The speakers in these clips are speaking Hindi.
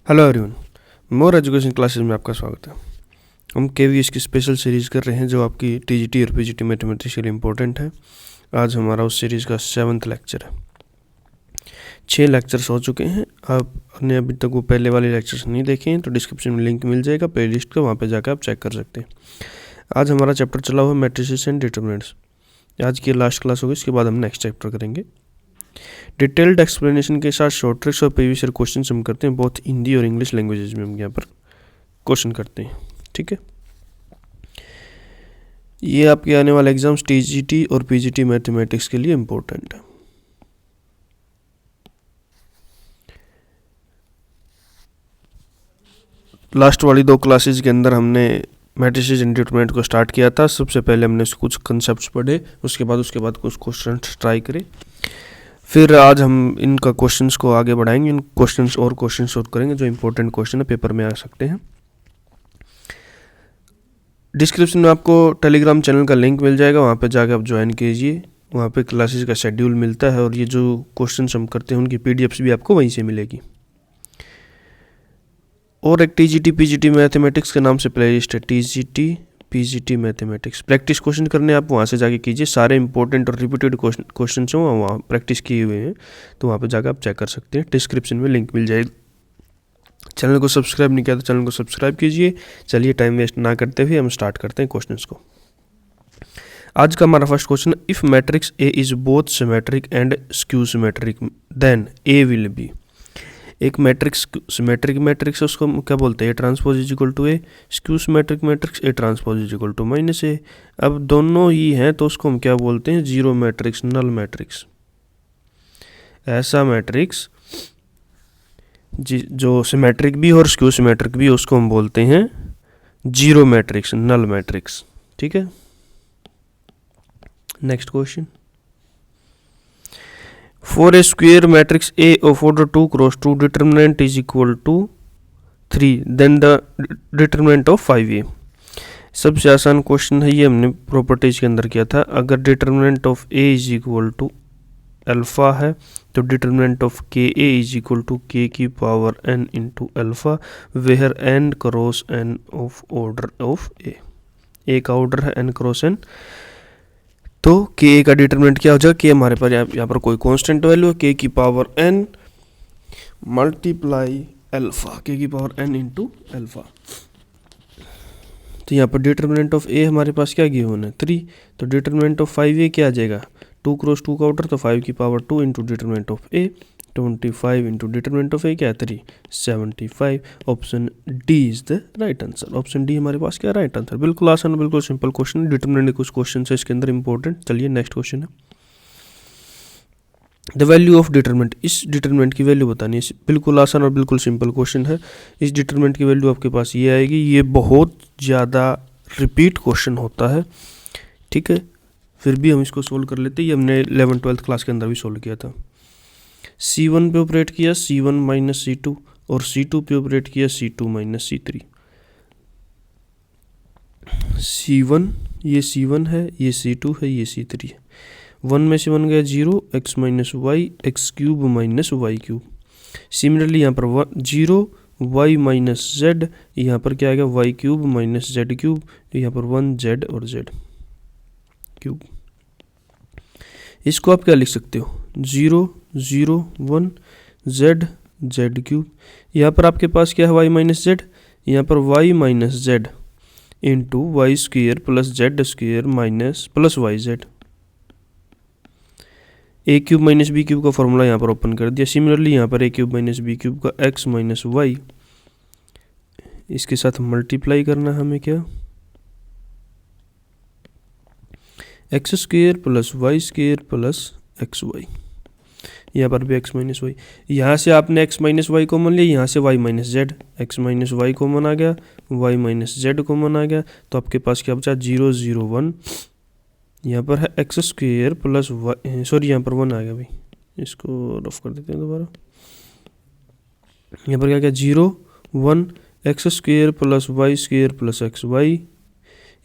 Hello everyone, more education classes में आपका स्वागत है। हम केवीएस की स्पेशल सीरीज़ कर रहे हैं जो आपकी टीजीटी और पीजीटी मैथमेटिक्स के लिए इम्पोर्टेंट है। आज हमारा उस सीरीज़ का 7वां लेक्चर है। 6 लेक्चर्स हो चुके हैं। आपने अभी तक वो पहले वाले लेक्चर्स नहीं देखे हैं तो डिस्क्रिप्शन में लिंक मिल जाएगा प्लेलिस्ट का, वहाँ पर जाकर आप चेक कर सकते हैं। आज हमारा चैप्टर चला हुआ मैट्रिसेस एंड डिटरमिनेंट्स। आज की लास्ट क्लास होगी, इसके बाद हम नेक्स्ट चैप्टर करेंगे। डिटेल्ड एक्सप्लेनेशन के साथ शॉर्ट ट्रिक्स और प्रीवियस ईयर क्वेश्चन हम करते हैं, बहुत हिंदी और इंग्लिश लैंग्वेजेज में हम यहाँ पर क्वेश्चन करते हैं। ठीक है, ये आपके आने वाले एग्जाम्स टीजीटी और पीजीटी मैथमेटिक्स के लिए इम्पोर्टेंट है। लास्ट वाली 2 क्लासेज के अंदर हमने मैट्रिसेस एंड डिटरमिनेंट को स्टार्ट किया था। सबसे पहले हमने कुछ कंसेप्ट पढ़े, उसके बाद कुछ क्वेश्चन ट्राई करे। फिर आज हम इनका क्वेश्चंस को आगे बढ़ाएंगे, इन क्वेश्चंस और करेंगे जो इंपॉर्टेंट क्वेश्चन है, पेपर में आ सकते हैं। डिस्क्रिप्शन में आपको टेलीग्राम चैनल का लिंक मिल जाएगा, वहाँ पे जाकर आप ज्वाइन कीजिए। वहाँ पे क्लासेस का शेड्यूल मिलता है और ये जो क्वेश्चंस हम करते हैं उनकी पीडीएफ्स भी आपको वहीं से मिलेगी। और एक टीजीटी पीजीटी मैथमेटिक्स के नाम से प्लेलिस्ट है, TGT PGT mathematics. Practice question करने आप वहाँ से जाके कीजिए, सारे इंपॉर्टेंट और रिपीटेड क्वेश्चन हैं वहाँ प्रैक्टिस किए हुए हैं, तो वहाँ पे जाकर आप चेक कर सकते हैं। डिस्क्रिप्शन में लिंक मिल जाएगी। चैनल को सब्सक्राइब नहीं किया तो चैनल को सब्सक्राइब कीजिए। चलिए टाइम वेस्ट ना करते हुए हम स्टार्ट करते हैं क्वेश्चंस को। आज का हमारा first question, if matrix A is both symmetric and skew symmetric then A will be. एक मैट्रिक्स सिमेट्रिक मैट्रिक्स है, उसको क्या बोलते हैं, A transpose is equal to A. Skew symmetric matrix A transpose is equal to minus A. अब दोनों ही हैं तो उसको हम क्या बोलते हैं, जीरो मैट्रिक्स, नल मैट्रिक्स। ऐसा मैट्रिक्स जो सिमेट्रिक भी और स्क्यू सिमेट्रिक भी, उसको हम बोलते हैं जीरो मैट्रिक्स, नल मैट्रिक्स। ठीक है, next question, for a square matrix A of order 2 cross 2 determinant is equal to 3 then the determinant of 5a। सबसे आसान क्वेश्चन है ये, हमने प्रॉपर्टीज के अंदर किया था। अगर determinant of A is equal to alpha है तो डिटरमिनेंट ऑफ के ए इज इक्वल टू के की power n into alpha, where n cross n of order of A का ऑर्डर है n क्रॉस n। तो के ए का डिटरमिनेंट क्या हो जाएगा, के हमारे पास यहाँ पर कोई कांस्टेंट वैल्यू है, के की पावर n मल्टीप्लाई अल्फा, के की पावर n इंटू अल्फा। तो यहाँ पर डिटरमिनेंट ऑफ ए हमारे पास क्या गिवन है, 3। तो डिटरमिनेंट ऑफ 5a क्या आ जाएगा, 2 क्रॉस 2 का ऑर्डर, तो 5 की power 2 into determinant of A, 25 into determinant of A क्या है 3, 75। Option D is the right answer. Option D हमारे पास क्या है, राइट आंसर। बिल्कुल आसान, बिल्कुल सिंपल क्वेश्चन। डिटरमिनेंट के कुछ क्वेश्चन है इसके अंदर इंपॉर्टेंट। चलिए नेक्स्ट क्वेश्चन है, द वैल्यू ऑफ डिटरमिनेंट। इस डिटरमिनेंट की वैल्यू बतानी है। बिल्कुल आसान और बिल्कुल सिंपल क्वेश्चन है। इस डिटरमिनेंट की वैल्यू आपके पास ये आएगी। ये बहुत ज़्यादा रिपीट क्वेश्चन होता है, ठीक है, फिर भी हम इसको सोल्व कर लेते हैं। ये हमने 11th-12th क्लास के अंदर भी सोल्व किया था। C1 पे ऑपरेट किया C1 माइनस C2 और C2 पे ऑपरेट किया C2 माइनस C3। C1 ये C1 है, ये C2 है, ये C3 है। 1 में से 1 गया 0, x minus y, x cube minus y cube. Similarly यहाँ पर 0 y माइनस जेड, यहाँ पर क्या आएगा y cube minus z cube, यहाँ पर 1 जेड और जेड क्यूब। इसको आप क्या लिख सकते हो, 0 0 1 जेड जेड क्यूब। यहाँ पर आपके पास क्या है वाई माइनस जेड, यहाँ पर Y minus Z into Y square plus Z square minus plus Y Z. A cube minus B cube का फॉर्मूला यहाँ पर ओपन कर दिया। सिमिलरली यहाँ पर A cube minus B cube का एक्स माइनस वाई, इसके साथ मल्टीप्लाई करना है हमें, क्या X square plus Y square plus x Y. यहाँ पर भी एक्स माइनस वाई, यहाँ से आपने एक्स माइनस वाई कॉमन लिया, यहाँ से Y minus Z, X minus Y common आ गया, वाई माइनस जेड कॉमन आ गया। तो आपके पास क्या बचा 0 0 1। यहाँ पर है x square plus y, sorry यहाँ पर 1 आ गया भाई, इसको रफ कर देते हैं दोबारा। यहाँ पर क्या 0 1 x square plus Y square plus x Y.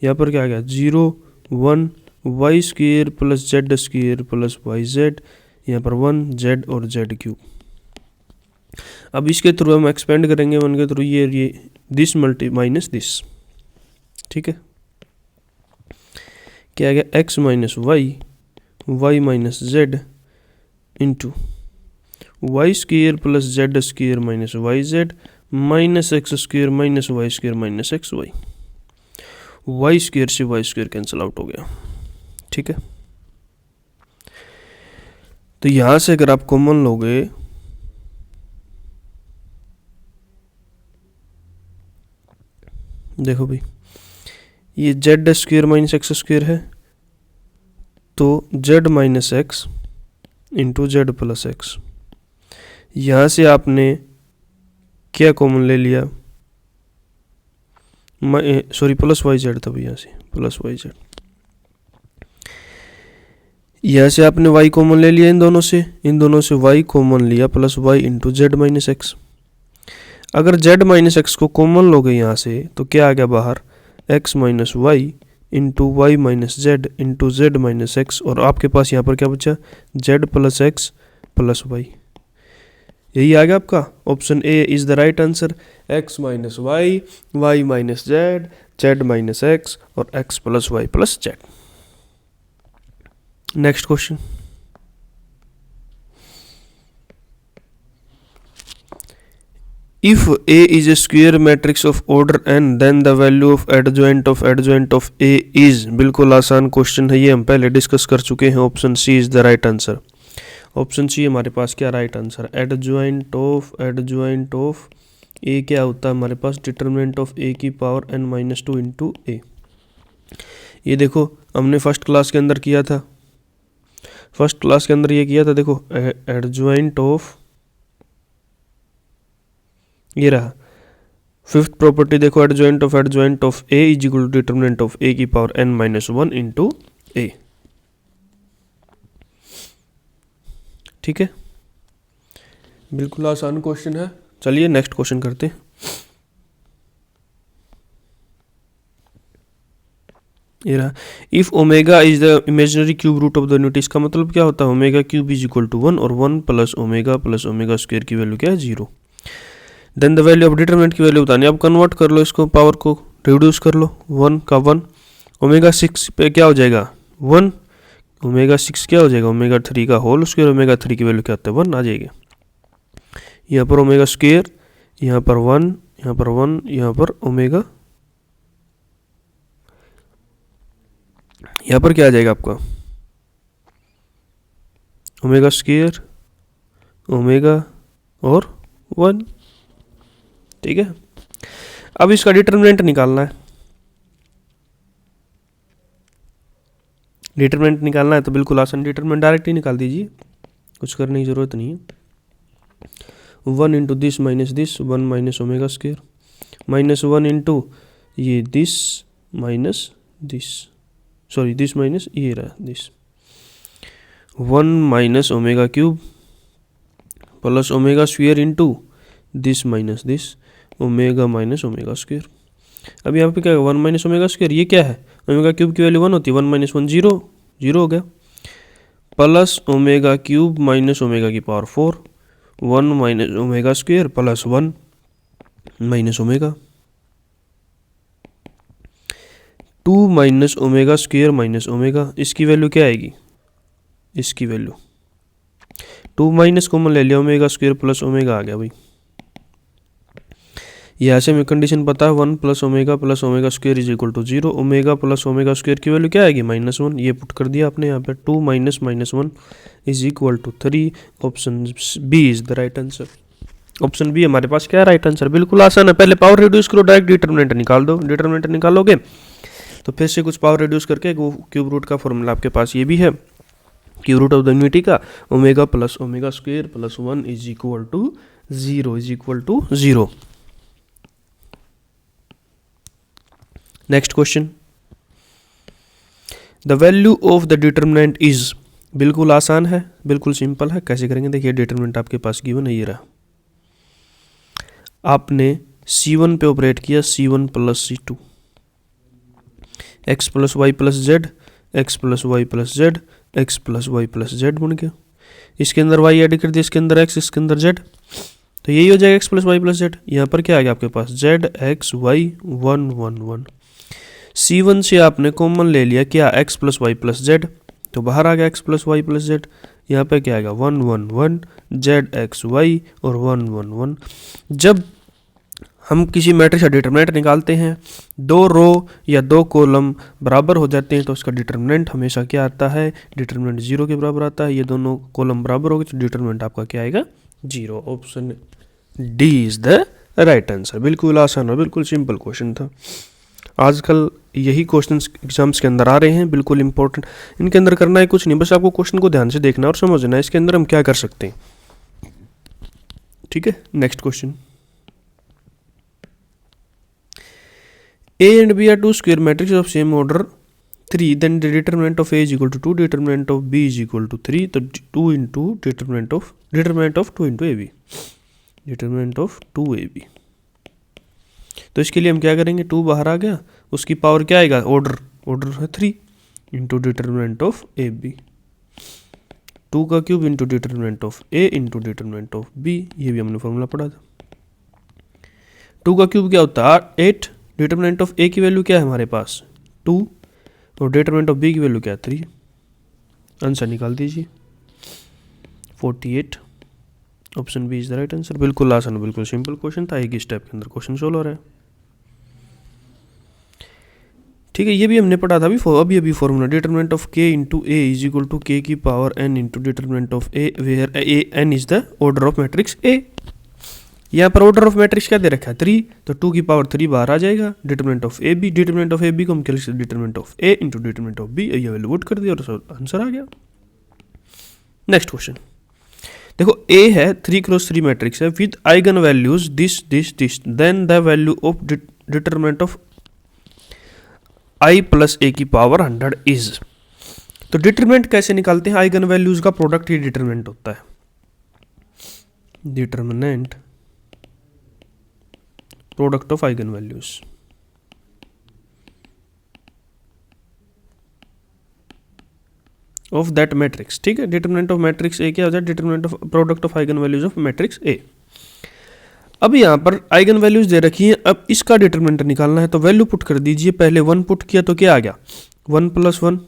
यहाँ पर क्या आ गया 0 1 y square plus Z square plus Y z. यहाँ पर 1 जेड और जेड क्यूब। अब इसके थ्रू हम एक्सपेंड करेंगे 1 के थ्रू, ये दिस माइनस दिस, ठीक है। क्या आ गया, x minus y, y minus Z into y square plus z square minus y z minus x square minus y square minus x y. Y square से वाई स्क्र कैंसिल आउट हो गया, ठीक है। तो यहां से अगर आप कॉमन लोगे देखो भाई, ये Z square minus x square है, तो Z minus x into Z plus x. यहां से आपने क्या कॉमन ले लिया, सॉरी प्लस वाई जेड था भाई, यहाँ से प्लस वाई जेड। यहाँ से आपने y कॉमन ले लिया इन दोनों से y कॉमन लिया plus y into z minus x. अगर z माइनस एक्स को कॉमन लोगे यहाँ से तो क्या आ गया बाहर, x minus y into y minus Z into z minus x, और आपके पास यहाँ पर क्या बचा, z plus x plus y. यही आ गया आपका option A is the right answer, x minus y, y minus z, z minus x और x plus y plus z. Next question, if A is a square matrix of order n then the value of adjoint of A is, बिल्कुल आसान क्वेश्चन है ये, हम पहले डिस्कस कर चुके हैं। Option C is the right answer. Option C हमारे पास क्या right answer, adjoint of A क्या होता है हमारे पास, डिटरमिनेंट ऑफ ए की power n minus 2 into A. ये देखो हमने फर्स्ट क्लास के अंदर किया था, ये किया था, देखो एडजॉइंट ऑफ, ये रहा फिफ्थ प्रॉपर्टी, देखो adjoint of A is equal to determinant of A की power n minus 1 into A, ठीक है। बिल्कुल आसान क्वेश्चन है। चलिए नेक्स्ट क्वेश्चन करते हैं। ये रहा, if omega is the imaginary cube root of the unit, इसका मतलब क्या होता है, omega cube is equal to 1 और 1 प्लस ओमेगा स्क्वायर की वैल्यू क्या है 0। Then the value of determinant की वैल्यू बतानी, अब कन्वर्ट कर लो इसको, पावर को रिड्यूस कर लो, 1 का 1, ओमेगा 6 पे क्या हो जाएगा 1, ओमेगा 6 क्या हो जाएगा ओमेगा 3 का होल स्क्वायर, ओमेगा 3 की वैल्यू क्या होता है 1 आ जाएगी। यहाँ पर ओमेगा स्क्वायर, यहाँ पर 1, यहाँ पर 1, यहाँ पर ओमेगा, यहाँ पर क्या आ जाएगा आपका ओमेगा स्क्वायर, ओमेगा और 1, ठीक है। अब इसका डिटरमिनेंट निकालना है, तो बिल्कुल आसान, डिटरमिनेंट डायरेक्ट ही निकाल दीजिए, कुछ करने की जरूरत नहीं है। 1 into this minus this, 1 minus omega square, minus 1 into ये this minus this, sorry this minus ये रहा this, 1 minus omega cube plus omega square into this minus this, omega minus omega square. अब यहाँ पे क्या है 1 माइनस ओमेगा स्क्वायर, ये क्या है ओमेगा क्यूब की वैल्यू 1 होती है, 1 माइनस 1 0 हो गया, plus omega cube minus omega की power 4, 1 minus omega square plus 1 minus omega, 2 minus omega square minus omega, इसकी वैल्यू क्या आएगी, इसकी वैल्यू 2 माइनस कॉमन ले लिया, ओमेगा स्क्वायर प्लस ओमेगा आ गया भाई। यहाँ से हमें कंडीशन पता है 1 plus omega square is equal to 0, omega plus omega square की वैल्यू क्या आएगी -1, ये पुट कर दिया आपने यहाँ पे, 2 minus -1 is equal to 3। Option B is the right answer. Option B हमारे पास क्या है राइट आंसर, बिल्कुल आसान है। पहले पावर रिड्यूस करो, डायरेक्ट डिटरमिनेंट निकाल दो, डिटरमिनेंट निकालोगे तो फिर से कुछ पावर रिड्यूस करके क्यूब रूट का फॉर्मूला आपके पास ये भी है, cube root of the unity का omega plus omega square plus 1 is equal to 0 next question, the value of the determinant is, बिल्कुल आसान है, बिल्कुल सिंपल है। कैसे करेंगे, देखिए डिटरमिनेंट आपके पास गिवन है, ये रहा, आपने C1 पे ऑपरेट किया, C1 plus C2, x plus y plus z, x plus y plus z, x plus y plus z बन गया। इसके अंदर y ऐड कर दिया, इसके अंदर x, इसके अंदर z, तो यही हो जाएगा x plus y plus z. यहाँ पर क्या आ गया आपके पास जेड एक्स वाई 1 1 1। C1 से आपने कॉमन ले लिया क्या x plus y plus z, तो बाहर आ गया x plus y plus z. यहाँ पे क्या आएगा 1 1 1 जेड एक्स वाई और 1 1 1। जब हम किसी मैट्रिक्स का डिटरमिनेंट निकालते हैं, दो रो या दो कॉलम बराबर हो जाते हैं तो उसका डिटरमिनेंट हमेशा क्या आता है, डिटरमिनेंट 0 के बराबर आता है। ये दोनों कॉलम बराबर हो गए तो डिटरमिनेंट आपका क्या आएगा 0। Option D is the right answer. बिल्कुल आसान और बिल्कुल सिंपल क्वेश्चन था। आजकल यही क्वेश्चंस एग्जाम्स के अंदर आ रहे हैं, बिल्कुल इंपॉर्टेंट। इनके अंदर करना है कुछ नहीं, बस आपको क्वेश्चन को ध्यान से देखना और समझना है इसके अंदर हम क्या कर सकते हैं। ठीक है, next question. A and B are two square matrices of same order 3, then the determinant of A is equal to 2, determinant of B is equal to 3, तो 2 into determinant of 2 into AB, determinant of 2AB। तो इसके लिए हम क्या करेंगे, 2 बाहर आ गया, उसकी पावर क्या आएगा, ऑर्डर है 3 इंटू डिटरमिनेंट ऑफ AB, 2 का cube into determinant of A into determinant of B। ये भी हमने फॉर्मूला पढ़ा था। 2 का क्यूब क्या होता है 8, डिटरमिनेंट ऑफ A की वैल्यू क्या है हमारे पास 2 और डिटरमिनेंट ऑफ B की वैल्यू क्या है 3। आंसर निकाल दीजिए 48। Option B is the right answer. बिल्कुल आसान, बिल्कुल सिंपल क्वेश्चन था, एक ही स्टेप के अंदर क्वेश्चन सोल्व हो रहा है। ठीक है, ये भी हमने पढ़ा था अभी formula, determinant of k into A is equal to k की power n into determinant of a where n is the order of matrix A। यहाँ पर ऑर्डर ऑफ मैट्रिक्स क्या दे रखा है 3, तो 2 की पावर 3 बाहर आ जाएगा, determinant of A B, determinant of A B को हम क्या लिख सकते, determinant of A into determinant of B. ये वैल्यू पुट कर दिया और आंसर आ गया। नेक्स्ट क्वेश्चन देखो, ए है 3x3 मैट्रिक्स है with eigenvalues this this this, then the value of determinant of i plus A की पावर 100 इज। तो डिटरमिनेंट कैसे निकालते हैं, आइगन वैल्यूज का प्रोडक्ट ही डिटरमिनेंट होता है। Determinant product of eigenvalues, of that matrix. ठीक है, डिटरमिनेंट ऑफ मैट्रिक्स ए क्या हो जाए, determinant of product of eigenvalues of matrix A. अब यहाँ पर आइगन वैल्यूज दे रखी हैं, अब इसका डिटरमिनेंट निकालना है तो वैल्यू पुट कर दीजिए। पहले 1 पुट किया तो क्या आ गया 1 + 1,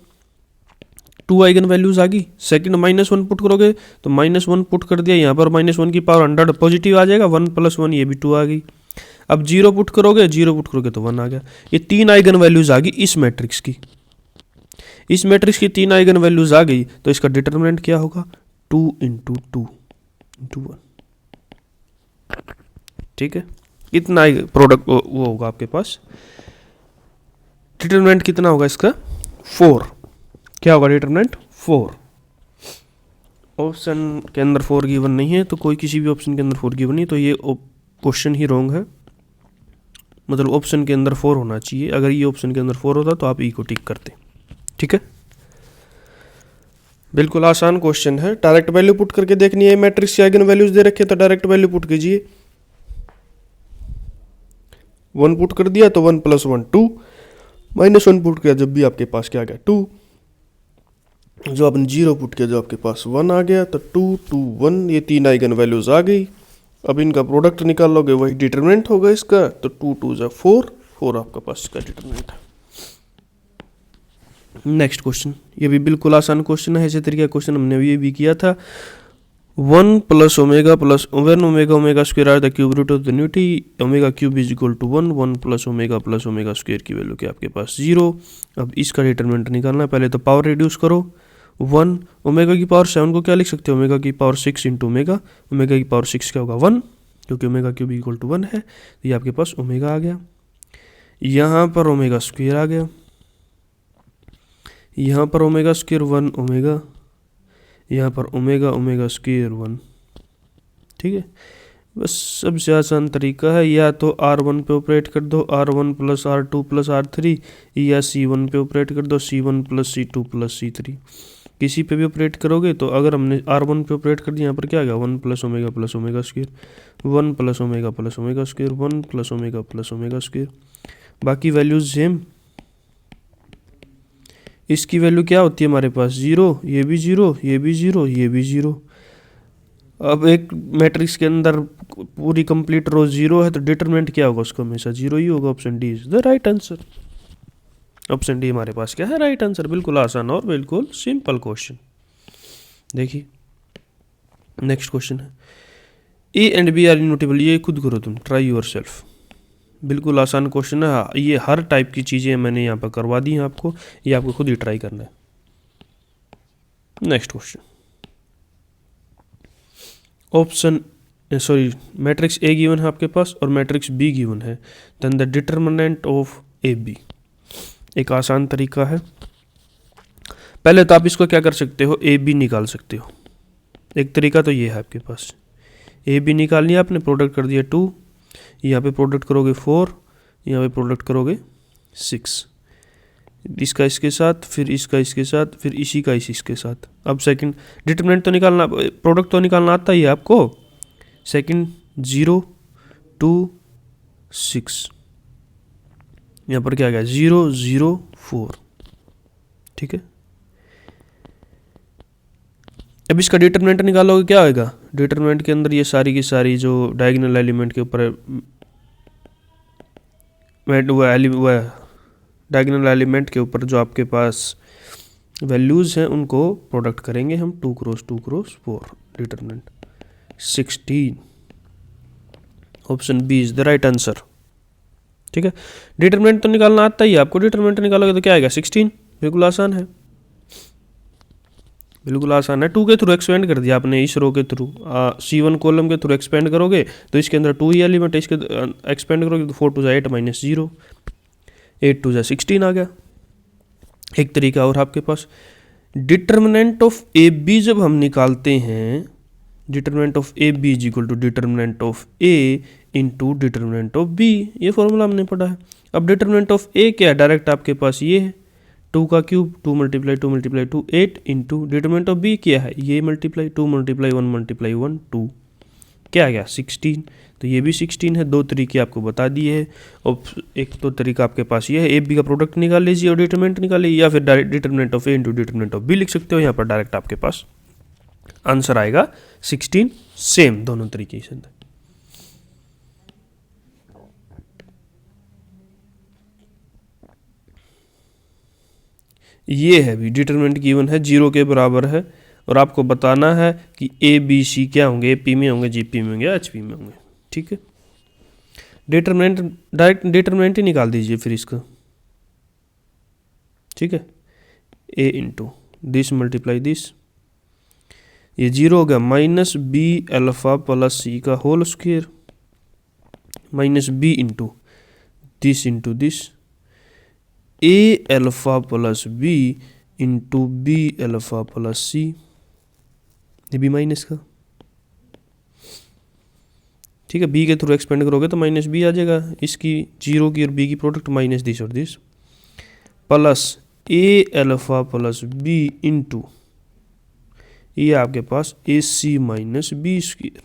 2 आइगन वैल्यूज आ गई। सेकंड -1 पुट करोगे तो -1 पुट कर दिया, यहाँ पर -1 की पावर 100 पॉजिटिव आ जाएगा, 1 + 1 ये भी 2 आ गई। अब 0 पुट करोगे तो 1 आ गया। ये 3 आइगन वैल्यूज आ गई इस मैट्रिक्स की, इस मैट्रिक्स की 3 आइगन वैल्यूज आ गई, तो इसका डिटरमिनेंट क्या होगा 2 × 2 × 1। ठीक है, इतना प्रोडक्ट वो होगा आपके पास। डिटरमिनेंट कितना होगा इसका 4। क्या होगा डिटरमिनेंट 4। ऑप्शन के अंदर 4 गिवन नहीं है, तो कोई किसी भी ऑप्शन के अंदर 4 गिवन नहीं, तो ये क्वेश्चन ही रॉन्ग है। मतलब ऑप्शन के अंदर 4 होना चाहिए, अगर ये ऑप्शन के अंदर 4 होता तो आप ई को टिक करते। ठीक है, बिल्कुल आसान क्वेश्चन है। डायरेक्ट वैल्यू पुट करके देखनी है, मैट्रिक्स की आइगन वैल्यूज दे रखे तो डायरेक्ट वैल्यू पुट कीजिए। 1 पुट कर दिया तो 1 + 1 2, -1 पुट किया जब भी आपके पास क्या आ गया 2, जो आपने 0 पुट किया जो आपके पास 1 आ गया, तो 2 2 1, ये 3 आइगन वैल्यूज आ गई। अब इनका प्रोडक्ट निकालोगे वही डिटरमिनेंट होगा इसका, तो 2 2 = 4, 4 आपका पास इसका डिटरमिनेंट है। नेक्स्ट क्वेश्चन, ये भी बिल्कुल आसान क्वेश्चन है। इसी तरीके का क्वेश्चन हमने ये भी किया था। 1 + ω + 1 ω square are the cube root of the unity, ω³ is equal to 1 1 + ω square की वैल्यू क्या आपके पास 0। अब इसका डिटरमिनेंट निकालना है, पहले तो पावर रिड्यूस करो। 1 ω की पावर 7 को क्या लिख सकते हो, ω की पावर 6 × ω की पावर 6 क्या होगा 1, क्योंकि ω³ इक्वल टू 1 है, तो ये आपके पास ω आ गया। यहाँ पर ω स्क्वायर आ गया, यहाँ पर ω स्क्वायर 1 ω, यहाँ पर ω स्क्वायर 1। ठीक है, बस सबसे आसान तरीका है, या तो R1 पे ऑपरेट कर दो, R1 + R2 + R3, या C1 पे ऑपरेट कर दो, C1 + C2 + C3। किसी पे भी ऑपरेट करोगे तो अगर हमने R1 पे ऑपरेट कर दिया, यहाँ पर क्या आ गया 1 + ω + ω स्क्वायर, 1 + ω + ω स्क्वायर, 1 + ω + ω स्क्वायर। बाकी वैल्यूज सेम। इसकी वैल्यू क्या होती है हमारे पास 0, ये भी 0, ये भी 0, ये भी 0। अब एक मैट्रिक्स के अंदर पूरी कंप्लीट रो जीरो है तो डिटरमिनेंट क्या होगा, उसको हमेशा जीरो ही होगा। Option D is the right answer. Option D हमारे पास क्या है, राइट आंसर। बिल्कुल आसान और बिल्कुल सिंपल क्वेश्चन। देखिए नेक्स्ट क्वेश्चन है, A and B are invertible. ये खुद करो तुम, ट्राई योर सेल्फ। बिल्कुल आसान क्वेश्चन है, ये हर टाइप की चीज़ें मैंने यहाँ पर करवा दी हैं आपको, ये आपको खुद ही ट्राई करना है। Next question, option sorry matrix A given है आपके पास और मैट्रिक्स बी गिवन है, then the determinant of A B. एक आसान तरीका है, पहले तो आप इसको क्या कर सकते हो, ए बी निकाल सकते हो। एक तरीका तो ये है आपके पास, ए बी निकालनी है आपने, प्रोडक्ट कर दिया 2, यहाँ पे प्रोडक्ट करोगे 4, यहाँ पे प्रोडक्ट करोगे 6, इसका इसके साथ, फिर इसका इसके साथ, फिर इसी का इसके साथ। अब सेकंड डिटरमिनेंट तो निकालना, प्रोडक्ट तो निकालना आता ही है आपको। सेकंड 0 2 6, यहाँ पर क्या गया 0 0 4, ठीक है। अब इसका डिटरमिनेंट निकालोगे क्या होगा, डिटरमिनेंट के अंदर ये सारी की सारी जो डायगोनल एलिमेंट के ऊपर डायगोनल एलिमेंट के ऊपर जो आपके पास वैल्यूज़ हैं उनको प्रोडक्ट करेंगे हम, 2 cross 2 cross 4, determinant 16। Option B is the right answer, ठीक है। डिटरमिनेंट तो निकालना आता ही है आपको, डिटरमिनेंट निकालोगे तो क्या आएगा 16। बिल्कुल आसान है, बिल्कुल आसान है। 2 के थ्रू एक्सपेंड कर दिया आपने, इस रो के थ्रू C1 कॉलम के थ्रू एक्सपेंड करोगे तो इसके अंदर 2 ही एलिमेंट है, इसके एक्सपेंड करोगे तो 4 2 8 -0, 8 2 16 आ गया। एक तरीका और आपके पास, डिटरमिनेंट ऑफ ए बी जब हम निकालते हैं, determinant of A B is equal to determinant of A into determinant of B. ये फॉर्मूला हमने पढ़ा है। अब डिटरमिनेंट ऑफ ए क्या है, डायरेक्ट आपके पास ये है 2 का cube, 2 × 2 8 into determinant of B क्या है, ये मल्टीप्लाई 2 × 1 × 1 2, क्या आ गया 16। तो ये भी 16 है। 2 तरीके आपको बता दिए हैं, और एक तो तरीका आपके पास ये है, ए बी का प्रोडक्ट निकाल लीजिए और डिटरमिनेंट निकाल लीजिए, या फिर direct determinant of A into determinant of B लिख सकते हो। यहाँ पर डायरेक्ट आपके पास आंसर आएगा 16। सेम दोनों तरीके से। ये है भी डिटरमिनेंट गिवन है 0 के बराबर है, और आपको बताना है कि ए बी सी क्या होंगे, ए पी में होंगे, जी पी में होंगे, एच पी में होंगे, ठीक है। डिटरमिनेंट डायरेक्ट डिटरमिनेंट ही निकाल दीजिए फिर इसका, ठीक है। A into this multiply this, ये 0 हो गया minus B alpha plus C का whole square, minus B into this A alpha plus B into B alpha plus C, ये भी माइनस का, ठीक है। बी के थ्रू एक्सपेंड करोगे तो माइनस बी आ जाएगा, इसकी 0 की और बी की प्रोडक्ट माइनस दिस और this, plus A alpha plus B into ये आपके पास A C minus B square,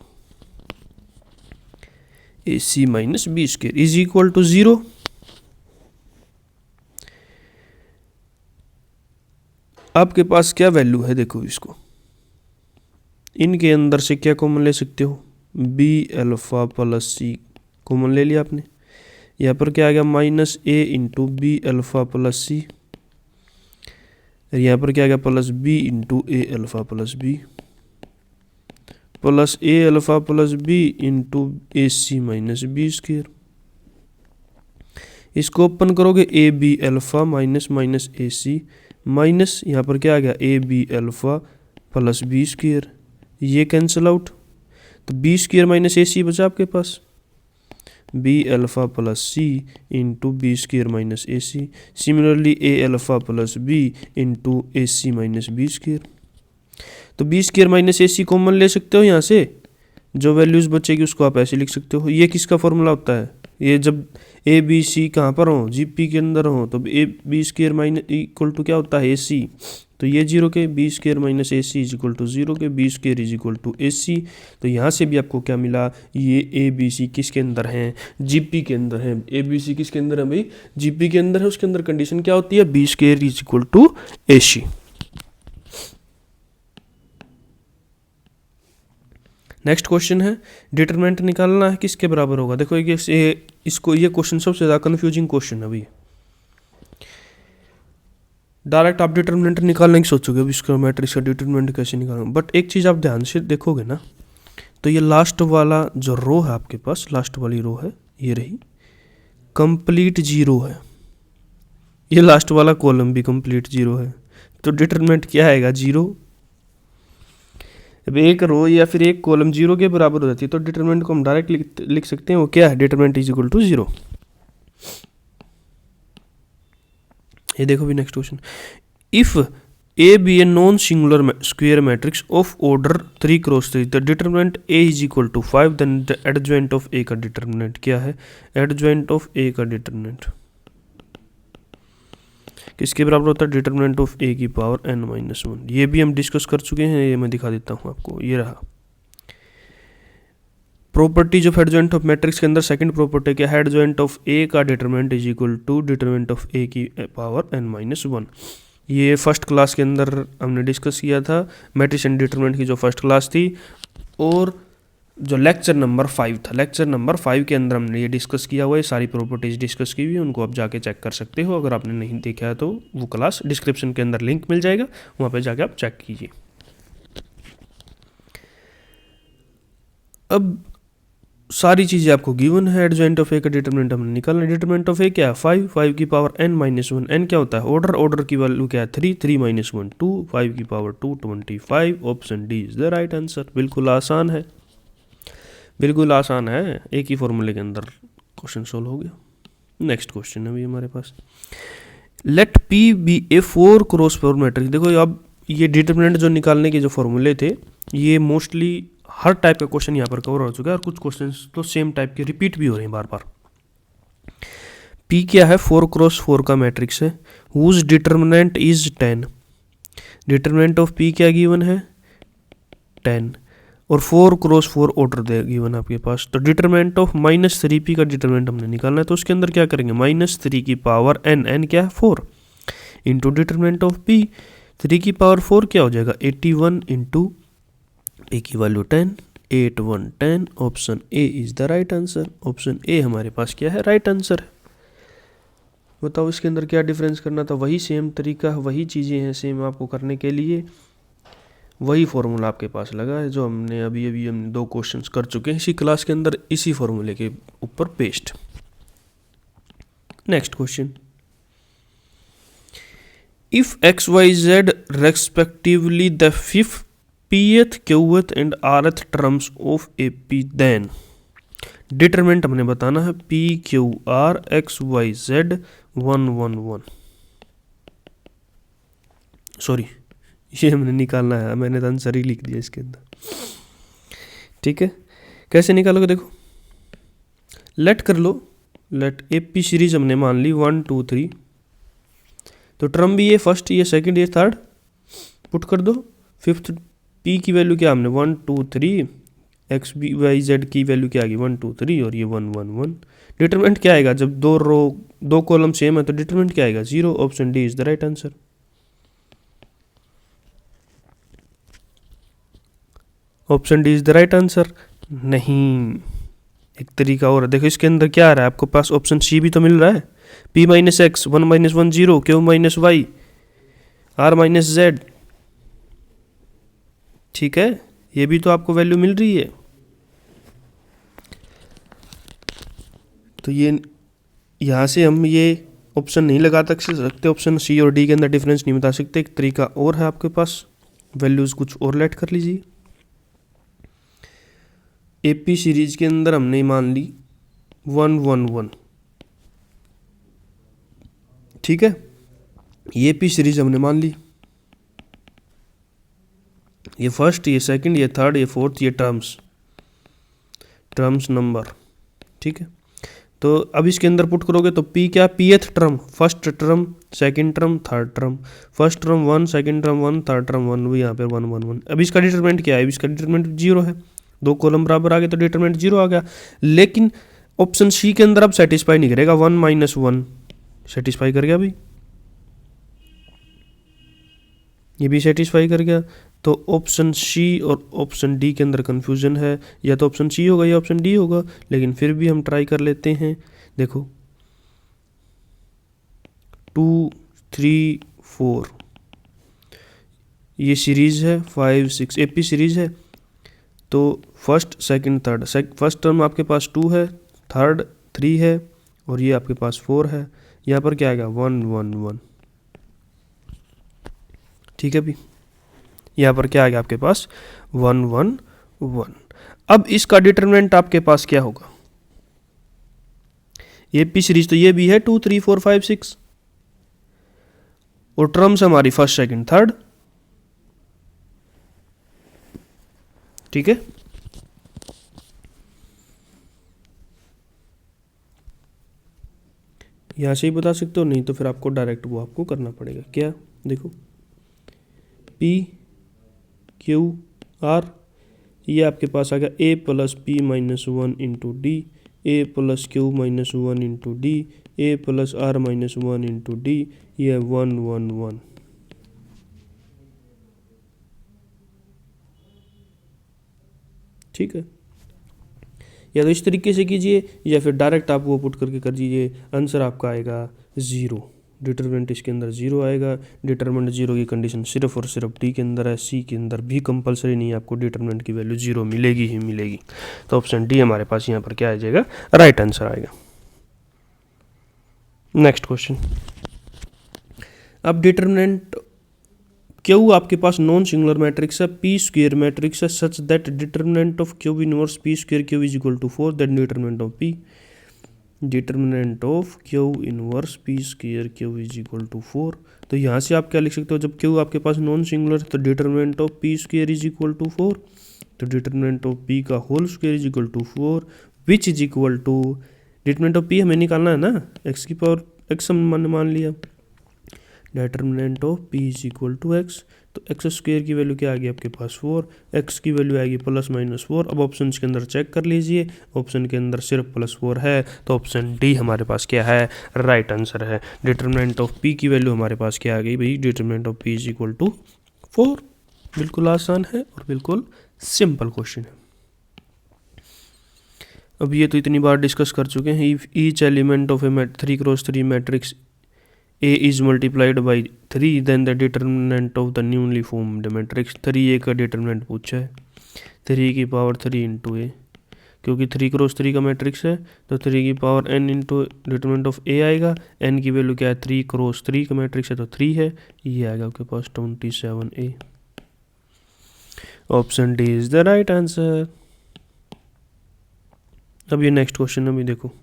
A C minus B square is equal to 0। आपके पास क्या वैल्यू है, देखो इसको, इनके अंदर से क्या कॉमन ले सकते हो, b alpha plus c common ले लिया आपने, यहाँ पर क्या आ गया minus a into B alpha plus c, यहाँ पर क्या आ गया plus B into a alpha plus b, plus A alpha plus B into a C minus B square. इसको ओपन करोगे a b alpha minus minus A C minus, यहाँ पर क्या आ गया a b alpha plus b square, ये कैंसिल आउट, तो बी स्क्वायर माइनस ए सी बचा आपके पास, B alpha plus C into B square minus A C, similarly A alpha plus B into a C minus B square. तो बी स्क्वायर माइनस ए सी कॉमन ले सकते हो यहाँ से, जो वैल्यूज़ बचेगी उसको आप ऐसे लिख सकते हो। ये किसका फॉर्मूला होता है, ये जब ए बी सी कहाँ पर हो, जी पी के अंदर हो, तो A B square minus equal to क्या होता है ए सी, तो ये 0 के B square minus A C is equal to 0 के B square is equal to A C. तो यहाँ से भी आपको क्या मिला, ये ए बी सी किसके अंदर हैं, जी पी के अंदर है। ए बी सी किसके अंदर है भाई, जी पी के अंदर है, उसके अंदर कंडीशन क्या होती है, b square is equal to A c. Next question है डिटरमिनेंट निकालना है किसके बराबर होगा। देखो ये ये क्वेश्चन सबसे ज़्यादा कंफ्यूजिंग क्वेश्चन है अभी। डायरेक्ट आप डिटरमिनेंट निकालने की सोचोगे अब इसका मैट्रिक्स का डिटरमिनेंट कैसे निकालना, बट एक चीज़ आप ध्यान से देखोगे ना तो ये लास्ट वाला जो रो है आपके पास, लास्ट वाली रो है ये रही, कंप्लीट जीरो है। ये लास्ट वाला कॉलम भी कंप्लीट जीरो है, तो डिटरमिनेंट क्या आएगा, जीरो। अब एक रो या फिर एक कॉलम जीरो के बराबर हो जाती है तो डिटरमिनेंट को हम डायरेक्ट लिख सकते हैं, वो क्या है, determinant is equal to zero. ये देखो भी next question, if A B a non singular square matrix of order 3 cross 3 the determinant A is equal to 5 then the adjoint of A का डिटरमिनेंट क्या है, एडजॉइंट ऑफ ए का डिटरमिनेंट किसके बराबर होता है, डिटरमिनेंट ऑफ ए की पावर n-1। ये भी हम डिस्कस कर चुके हैं, ये मैं दिखा देता हूँ आपको। ये रहा properties of adjoint of matrix के अंदर सेकंड प्रॉपर्टी क्या है, एडजॉइंट ऑफ ए का determinant is equal to determinant of A की पावर n-1। ये फर्स्ट क्लास के अंदर हमने डिस्कस किया था, मैट्रिक्स एंड डिटरमिनेंट की जो फर्स्ट क्लास थी, और जो लेक्चर नंबर 5 था, लेक्चर नंबर 5 के अंदर हमने ये डिस्कस किया हुआ है, सारी प्रॉपर्टीज डिस्कस की हुई है, उनको आप जाके चेक कर सकते हो। अगर आपने नहीं देखा है तो वो क्लास डिस्क्रिप्शन के अंदर लिंक मिल जाएगा, वहाँ पे जाके आप चेक कीजिए। अब सारी चीज़ें आपको गिवन है, एडजॉइंट ऑफ ए का डिटरमिनेंट हमने निकालना है। डिटरमिनेंट ऑफ ए क्या है, 5 की पावर n-1। n क्या होता है, ऑर्डर की वैल्यू क्या है, 3 - 1 2, 5 की power 2 25। Option D is the right answer. बिल्कुल आसान है, बिल्कुल आसान है, एक ही फॉर्मूले के अंदर क्वेश्चन सोल्व हो गया। नेक्स्ट क्वेश्चन है अभी हमारे पास, लेट पी बी ए 4 क्रॉस 4 मैट्रिक्स। देखो अब ये डिटरमिनेंट जो निकालने के जो फॉर्मूले थे, ये मोस्टली हर टाइप का क्वेश्चन यहाँ पर कवर हो चुका है, और कुछ क्वेश्चंस तो सेम टाइप के रिपीट भी हो रहे हैं बार बार। पी क्या है, 4 क्रॉस 4 का मैट्रिक्स है, whose determinant is 10। Determinant of P क्या गिवन है, 10, और 4 क्रॉस 4 ऑर्डर दे गिवन आपके पास। तो डिटरमिनेंट ऑफ -3p का डिटरमिनेंट हमने निकालना है, तो उसके अंदर क्या करेंगे, -3 की पावर n क्या है 4, इंटू डिटरमिनेंट ऑफ p, 3 की पावर 4 क्या हो जाएगा 81 इंटू p की value 10, 8 1 10। Option A is the right answer. Option A हमारे पास क्या है, राइट आंसर है। बताओ इसके अंदर क्या डिफरेंस करना था, वही सेम तरीका, वही चीज़ें हैं सेम आपको करने के लिए, वही फॉर्मूला आपके पास लगा है जो हमने अभी हमने 2 क्वेश्चंस कर चुके हैं इसी क्लास के अंदर, इसी फॉर्मूले के ऊपर paste. Next question, if XYZ respectively the 5th, pth, qth and rth terms of AP, then determinant हमने बताना है PQR XYZ 1 1 1। सॉरी, ये हमने निकालना है, मैंने तो आंसर ही लिख दिया इसके अंदर। ठीक है, कैसे निकालोगे, देखो लेट कर लो, लेट AP सीरीज हमने मान ली 1 2 3, तो टर्म भी ये फर्स्ट, ये सेकंड, ये थर्ड, पुट कर दो। 5th P की वैल्यू क्या हमने 1 2 3, XYZ की वैल्यू क्या आ गई 1 2 3, और ये 1 1 1। डिटरमिनेंट क्या आएगा, जब 2 कॉलम सेम है तो डिटरमिनेंट क्या आएगा 0। Option D is the right answer. Option D is the right answer नहीं, एक तरीका और है, देखो इसके अंदर क्या आ रहा है आपको पास, ऑप्शन सी भी तो मिल रहा है, P - X 1 - 1 0, Q - Y R - Z। ठीक है, ये भी तो आपको वैल्यू मिल रही है, तो ये यहाँ से हम ये ऑप्शन नहीं लगा सकते, ऑप्शन सी और डी के अंदर डिफरेंस नहीं बता सकते। एक तरीका और है आपके पास, वैल्यूज कुछ और लेट कर लीजिए। AP सीरीज के अंदर हमने मान ली 1 1 1, ठीक है, ये AP सीरीज हमने मान ली, ये फर्स्ट, ये सेकंड, ये थर्ड, ये फोर्थ, ये टर्म्स नंबर। ठीक है, तो अब इसके अंदर पुट करोगे तो P क्या, pth term, first term, second term, third term, first term 1, second term 1, third term 1, यहाँ पे 1 1 1। अब इसका डिटरमिनेंट क्या है, इसका डिटरमिनेंट 0 है, 2 कॉलम बराबर आ गए तो डिटरमिनेंट 0 आ गया। लेकिन ऑप्शन सी के अंदर अब सेटिस्फाई नहीं करेगा, 1 - 1 सेटिस्फाई कर गया भाई, ये भी सेटिस्फाई कर गया, तो ऑप्शन सी और ऑप्शन डी के अंदर कन्फ्यूजन है, या तो ऑप्शन सी होगा या ऑप्शन डी होगा, लेकिन फिर भी हम ट्राई कर लेते हैं। देखो 2 3 4 ये सीरीज है, 5 6 एपी सीरीज है। तो first second third, first term आपके पास 2 है, थर्ड 3 है, और ये आपके पास 4 है। यहाँ पर क्या आएगा 1 1 1। ठीक है भी, यहाँ पर क्या आएगा आपके पास 1 1 1। अब इसका डिटरमिनेंट आपके पास क्या होगा, ये पी सीरीज तो ये भी है 2 3 4 5 6, और टर्म्स हमारी फर्स्ट सेकंड थर्ड। ठीक है, यहाँ से ही बता सकते हो, नहीं तो फिर आपको डायरेक्ट वो आपको करना पड़ेगा। क्या, देखो P Q R, ये आपके पास आ गया A plus P minus 1 into D, A plus Q minus 1 into D, A plus R minus 1 into D, ये 1 1 1। ठीक है, या तो इस तरीके से कीजिए, या फिर डायरेक्ट आप वो पुट करके कर दीजिए, आंसर आपका आएगा 0। डिटरमिनेंट इसके अंदर 0 आएगा। डिटरमिनेंट 0 की कंडीशन सिर्फ और सिर्फ डी के अंदर है, सी के अंदर भी कंपलसरी नहीं है, आपको डिटरमिनेंट की वैल्यू 0 मिलेगी ही मिलेगी। तो ऑप्शन डी हमारे पास यहाँ पर क्या आ जाएगा, राइट आंसर आएगा। नेक्स्ट क्वेश्चन, अब डिटरमिनेंट क्यू आपके पास नॉन सिंगुलर मैट्रिक्स है, पी स्क्वेयर मैट्रिक्स है, such that determinant of Q inverse P square Q is equal to 4, that determinant of P, determinant of Q inverse P square Q is equal to 4। तो यहाँ से आप क्या लिख सकते हो, जब क्यू आपके पास नॉन सिंगुलर है तो determinant of P square is equal to 4, तो डिटरमिनेंट ऑफ पी का whole square is equal to 4, which is equal to, determinant of P हमें निकालना है ना, एक्स की पावर एक्स हमने मान लिया, determinant of P is equal to x, तो एक्स स्क्वेयर की वैल्यू क्या आ गई आपके पास 4, एक्स की वैल्यू आएगी प्लस माइनस 4। अब ऑप्शन के अंदर चेक कर लीजिए, ऑप्शन के अंदर सिर्फ +4 है, तो ऑप्शन डी हमारे पास क्या है, राइट आंसर है। डिटरमिनेंट ऑफ पी की वैल्यू हमारे पास क्या आ गई भाई, determinant of P is equal to 4। बिल्कुल आसान है और बिल्कुल सिंपल क्वेश्चन है। अब ये तो इतनी बार डिस्कस कर चुके हैं। If each element of A 3x3 matrix A is multiplied by 3, then the determinant of the newly formed matrix, 3A का डिटरमिनेंट पूछा है, 3 की पावर 3 इंटू ए, क्योंकि 3x3 का मैट्रिक्स है तो 3 की power n into determinant of A आएगा। n की वैल्यू क्या है, 3x3 का मैट्रिक्स है तो 3 है, ये आएगा आपके पास 27A। Option D is the right answer. अब ये नेक्स्ट क्वेश्चन अभी देखो,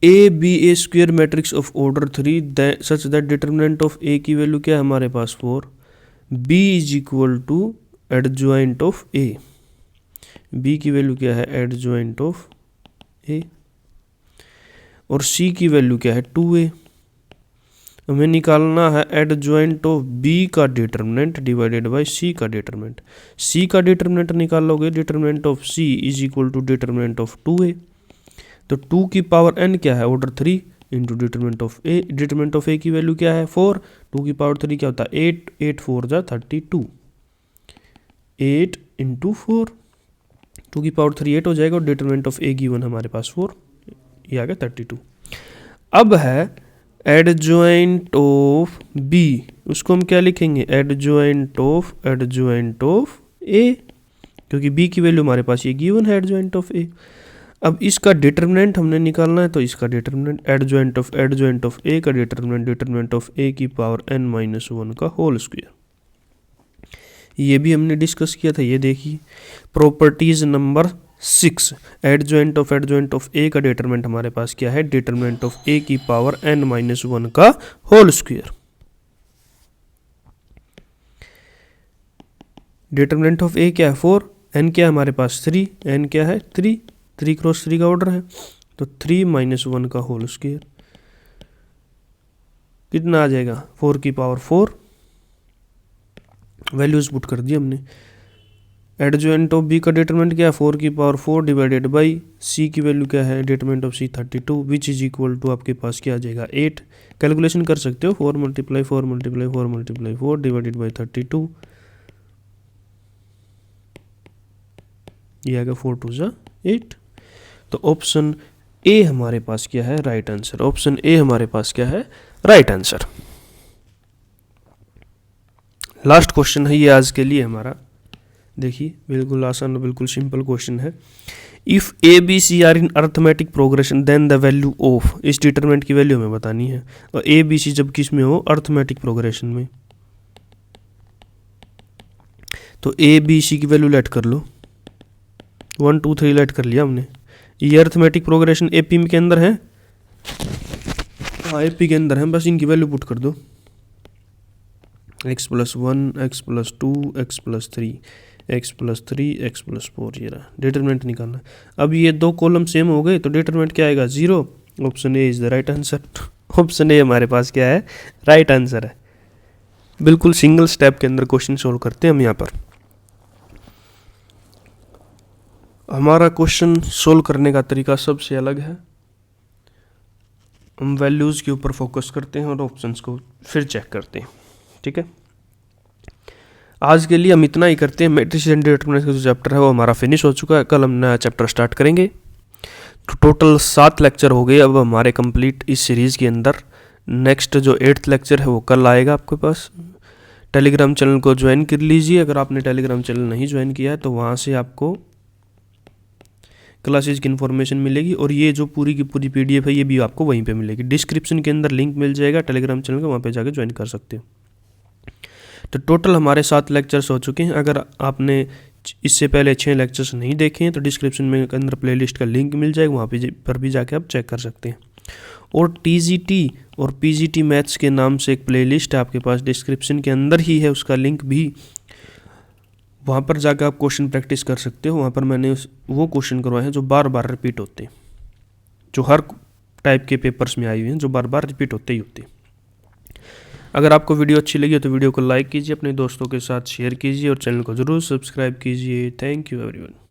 A B a square matrix of order 3 such that determinant of A की वैल्यू क्या है हमारे पास 4, B is equal to adjoint of A, B की वैल्यू क्या है एडजॉइंट ऑफ ए, और सी की वैल्यू क्या है 2a। हमें निकालना है एडजॉइंट ऑफ बी का डिटरमिनेंट डिवाइडेड बाय सी का डिटरमिनेंट। सी का डिटरमिनेंट निकालोगे, determinant of C is equal to determinant of 2a, तो 2 की पावर n क्या है order 3 into determinant of A, determinant of A की वैल्यू क्या है 4, 2 की पावर 3 क्या होता है 8, 8 4 जा 32, 8 इंटू 4, 2 की पावर 3 8 हो जाएगा, और डिटरमिनेंट ऑफ ए गिवन हमारे पास 4, ये आ गया 32। अब है एडजॉइंट ऑफ बी, उसको हम क्या लिखेंगे एडजॉइंट ऑफ ए, क्योंकि बी की वैल्यू हमारे पास ये गिवन है एडजॉइंट ऑफ ए। अब इसका डिटरमिनेंट हमने निकालना है, तो इसका डिटरमिनेंट एडजॉइंट ऑफ ए का डिटरमिनेंट ऑफ ए की पावर n-1 का होल स्क्वायर, ये भी हमने डिस्कस किया था। ये देखिए properties number 6, adjoint of A का डिटरमिनेंट हमारे पास क्या है, डिटरमिनेंट ऑफ ए की पावर n-1 का whole square. Determinant of A क्या है 4, n क्या है हमारे पास 3, n क्या है 3 3x3 का ऑर्डर है, तो 3-1 का होल स्क्वायर कितना आ जाएगा 4 की पावर 4, वैल्यूज पुट कर दी हमने, एडजॉइंट ऑफ बी का डिटरमिनेंट क्या है, 4 की पावर 4 डिवाइडेड बाई सी की वैल्यू क्या है, determinant of C 32 which is equal to आपके पास क्या आ जाएगा 8। कैलकुलेशन कर सकते हो, 4 multiply 4 multiply 4 multiply 4 divided by 32, ये आएगा 4 2 जा 8। तो ऑप्शन ए हमारे पास क्या है, राइट आंसर। ऑप्शन ए हमारे पास क्या है, राइट आंसर। लास्ट क्वेश्चन है ये आज के लिए हमारा, देखिए बिल्कुल आसान, बिल्कुल सिंपल क्वेश्चन है। If A b c are in arithmetic progression then the value of, इस डिटरमिनेंट की वैल्यू हमें बतानी है। और ए बी सी जब किस में हो, अर्थमेटिक प्रोग्रेशन में, तो ए बी सी की वैल्यू लेट कर लो, 1 2 3 लेट कर लिया हमने। ये अर्थमेटिक प्रोग्रेशन ए पी के अंदर है, हाँ ए पी के अंदर है, बस इनकी वैल्यू पुट कर दो, x plus 1 x plus 2 x plus 3 x plus 3 x plus 4, ये रहा डिटरमिनेंट निकालना। अब ये दो कॉलम सेम हो गए तो डिटरमिनेंट क्या आएगा, 0। Option A is the right answer. Option A हमारे पास क्या है, राइट आंसर है। बिल्कुल सिंगल स्टेप के अंदर क्वेश्चन सोल्व करते हैं हम यहाँ पर। हमारा क्वेश्चन सोल्व करने का तरीका सबसे अलग है, हम वैल्यूज़ के ऊपर फोकस करते हैं और ऑप्शंस को फिर चेक करते हैं, ठीक है। आज के लिए हम इतना ही करते हैं। मैट्रिक्स एंड डिटरमिनेंट्स का जो चैप्टर है वो हमारा फिनिश हो चुका है, कल हम नया चैप्टर स्टार्ट करेंगे। तो टोटल 7 लेक्चर हो गए अब हमारे कंप्लीट इस सीरीज़ के अंदर। नेक्स्ट जो 8th लेक्चर है वो कल आएगा आपके पास। टेलीग्राम चैनल को ज्वाइन कर लीजिए, अगर आपने टेलीग्राम चैनल नहीं ज्वाइन किया है तो वहाँ से आपको क्लासेज की इन्फॉर्मेशन मिलेगी, और ये जो पूरी की पूरी PDF है ये भी आपको वहीं पे मिलेगी। डिस्क्रिप्शन के अंदर लिंक मिल जाएगा टेलीग्राम चैनल का, वहाँ पे जाके ज्वाइन कर सकते हो। तो टोटल हमारे 7 लेक्चर्स हो चुके हैं। अगर आपने इससे पहले 6 लेक्चर्स नहीं देखे हैं तो डिस्क्रिप्शन में के अंदर प्लेलिस्ट का लिंक मिल जाएगा, वहाँ पर भी जाके आप चेक कर सकते हैं। और TGT और PGT मैथ्स के नाम से एक प्लेलिस्ट है आपके पास, डिस्क्रिप्शन के अंदर ही है उसका लिंक भी, वहाँ पर जाकर आप क्वेश्चन प्रैक्टिस कर सकते हो। वहाँ पर मैंने वो क्वेश्चन करवाए हैं जो बार बार रिपीट होते हैं, जो हर टाइप के पेपर्स में आए हुए हैं, जो बार बार रिपीट होते ही होते हैं। अगर आपको वीडियो अच्छी लगी हो तो वीडियो को लाइक कीजिए, अपने दोस्तों के साथ शेयर कीजिए और चैनल को ज़रूर सब्सक्राइब कीजिए। Thank you everyone.